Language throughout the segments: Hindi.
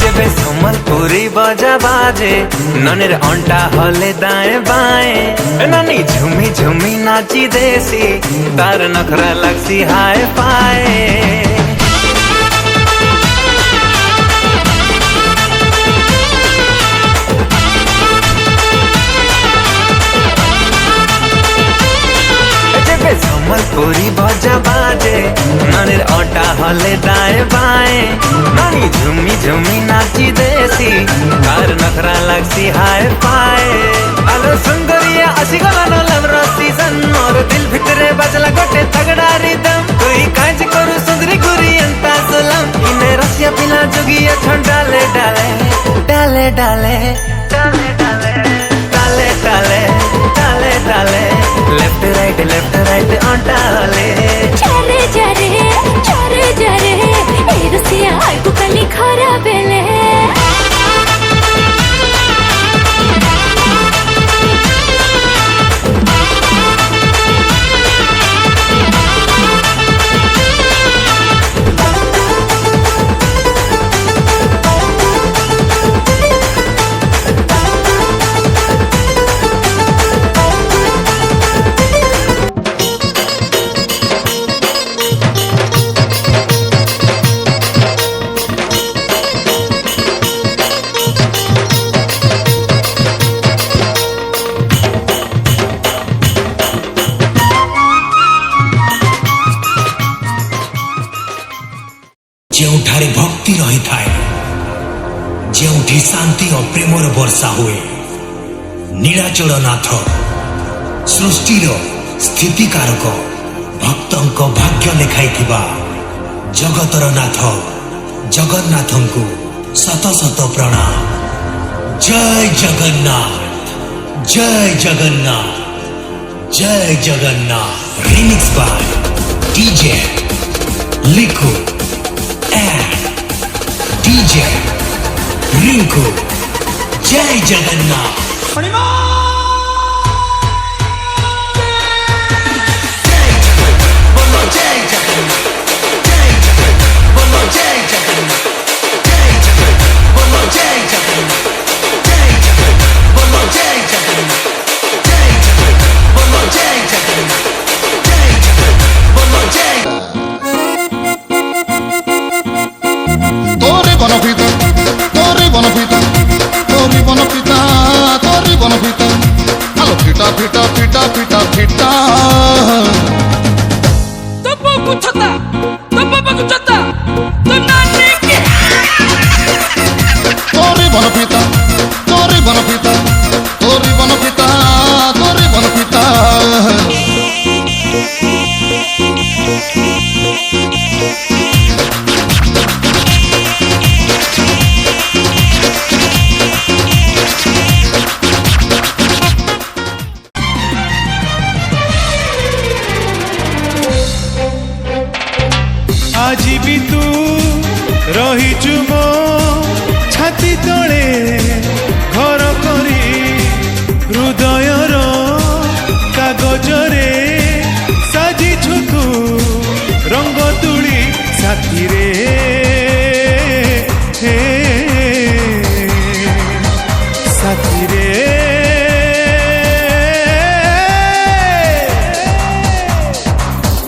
जेबे सम्बलपुरी बजा बाजे ननेर अंटा हले दाएं बाएं नानी झुमी झुमी नाची देसी तार नखरा लगसी हाय पाए सम्बलपुरी बजा बाजे नानीर अंटा हले दाएं बाएं नानी झुमी झुमी नाची देसी तार नखरा लगसी हाय पाए आलो सुंदरिया आसी गला नलम सीजन मोर दिल भितरे बजला गोटे तगड़ा रिदम तुई काज करू सुंदरी गुरी अंता सलाम इने रसिया पिला जोगिया छन डाले डाले डाले डाले डाले डाले डाले डाले डाले लेफ्ट राइट अंटा हले चले जरे ए रसिया आगु कली खरा बेले जेउठारे भक्ति रही थाए जेउठी शांति और प्रेमर वर्षा हुए नीलाचल नाथ सृष्टिर स्थितिकारक भक्तंक भाग्य लेखाई जगतर नाथ जगन्नाथ को शत शत प्रणाम। जय जगन्नाथ जय जगन्नाथ जय जगन्नाथ। रिमिक्स बाय डीजे लिखो डीजे रिंकू। जय जगन्नाथ। फिटा फिटा फिटा फिटा तो बाबू छता तो बाबा को छता तो नानी के तोरी बन पिता तोरी बन पिता तोरी बन पिता तोरी बन पिता। आज भी तू रहीचु मो छाती तले घर करी हृदयर कागजरे साजिछु तू रंग तुली साथी रे साथी रे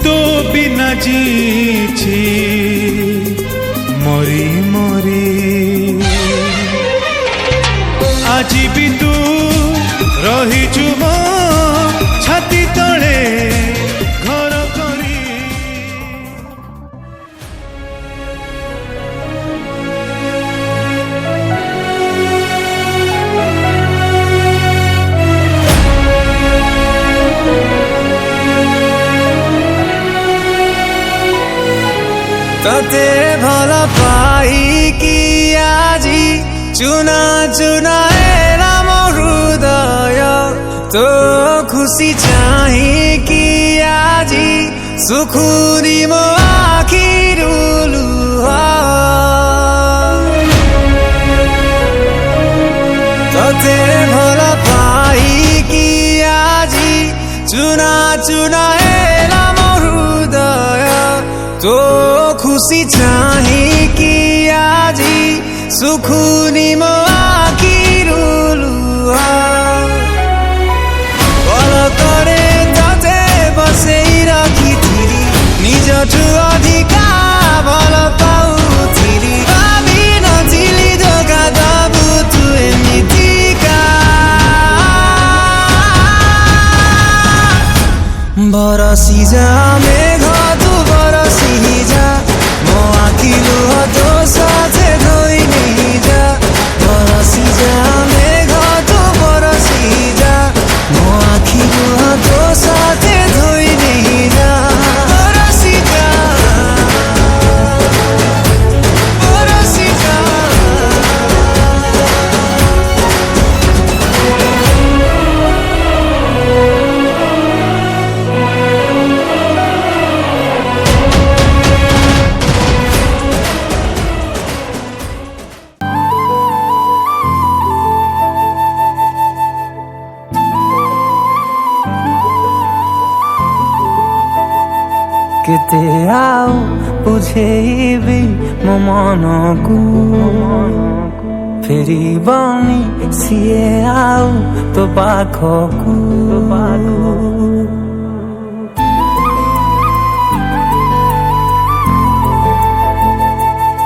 तो बिना जीची मरी मरी आज भी तू रहीचु मो छाती तले घर करी। तते भला पाई कि आजी चुना चुनाएला मो हृदय तो खुशी चाहे कि आजी सुखुनी मो आखिर तते भला पाई कि आजी चुना चुनाएला मो हृदय तो खुशी चाहे कि आजी सुखुनी म आखिरु लुहा पलकरे तते बसेई राखिथिली निजठु अधिकार भल पाउथिली भाबी नथिली धोका दबु तु एमितिका बरसी जा मेघ तु बरसी जा म आखिलु तो साथे धोई नहीं जा बरसी जा मेघ तु बरसी जा म आखिलु तो साथे धोई नहीं जा बरसी जा बरसी जा केते आउ बुझेबी मो मनकु फेरि बनी सिए आउ तो पाखकु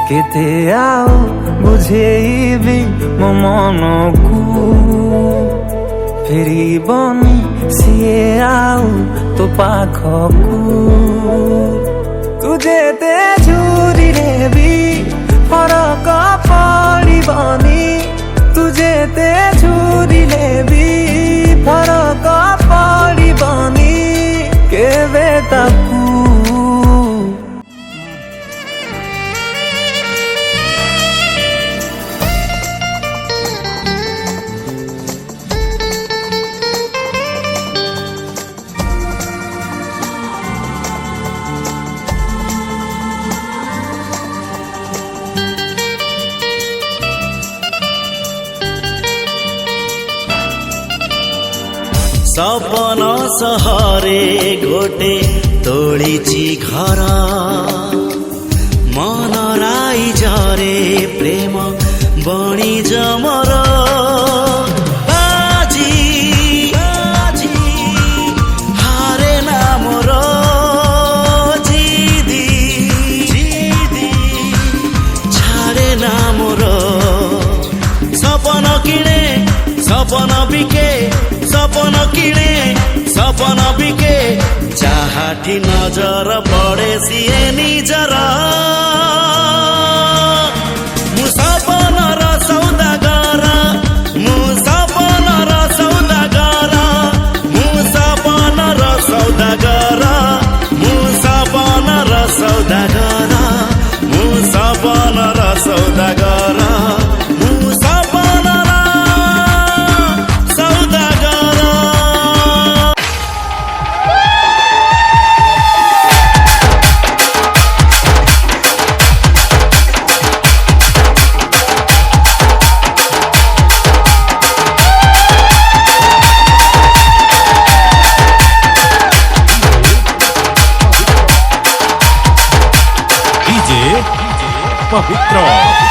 केते आउ बुझेबी मो मनकु फेरि बनी सिए आउ तो पाखकु तुझे ते झुरिले भी फरक पड़िबनी तुझे ते झुरिले भी फरक पड़िबनी केबे ताकू सपन सहरे गोटे तोड़िची घर मन राई जरे प्रेम बणी जमर बाजी बाजी हारे ना मोर जिदी जिदी छाड़े ना मोर सपन किणे सपन बिके सपन किणे सपन बिके जाहाठी नजर पड़े सिए निजर मु सपन र सौदागर मु सपन र सौदागर मु सपन र सौदागर मु सपन र सौदागर मु सपन र सौदागर मु सपन र पवित्र